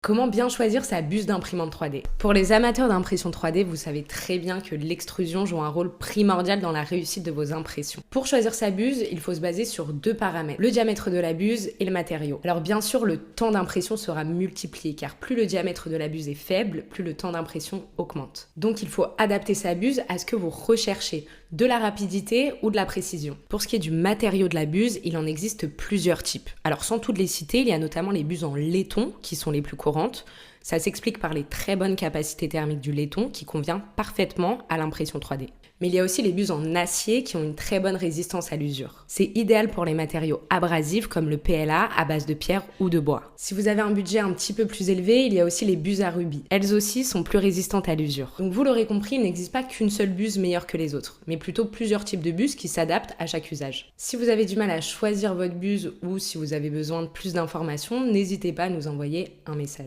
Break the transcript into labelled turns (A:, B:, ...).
A: Comment bien choisir sa buse d'imprimante 3D? Pour les amateurs d'impression 3D, vous savez très bien que l'extrusion joue un rôle primordial dans la réussite de vos impressions. Pour choisir sa buse, il faut se baser sur deux paramètres, le diamètre de la buse et le matériau. Alors bien sûr, le temps d'impression sera multiplié car plus le diamètre de la buse est faible, plus le temps d'impression augmente. Donc il faut adapter sa buse à ce que vous recherchez, de la rapidité ou de la précision. Pour ce qui est du matériau de la buse, il en existe plusieurs types. Alors sans toutes les citer, il y a notamment les buses en laiton qui sont les plus courantes. Ça s'explique par les très bonnes capacités thermiques du laiton qui convient parfaitement à l'impression 3D. Mais il y a aussi les buses en acier qui ont une très bonne résistance à l'usure. C'est idéal pour les matériaux abrasifs comme le PLA à base de pierre ou de bois. Si vous avez un budget un petit peu plus élevé, il y a aussi les buses à rubis. Elles aussi sont plus résistantes à l'usure. Donc vous l'aurez compris, il n'existe pas qu'une seule buse meilleure que les autres, mais plutôt plusieurs types de buses qui s'adaptent à chaque usage. Si vous avez du mal à choisir votre buse ou si vous avez besoin de plus d'informations, n'hésitez pas à nous envoyer un message.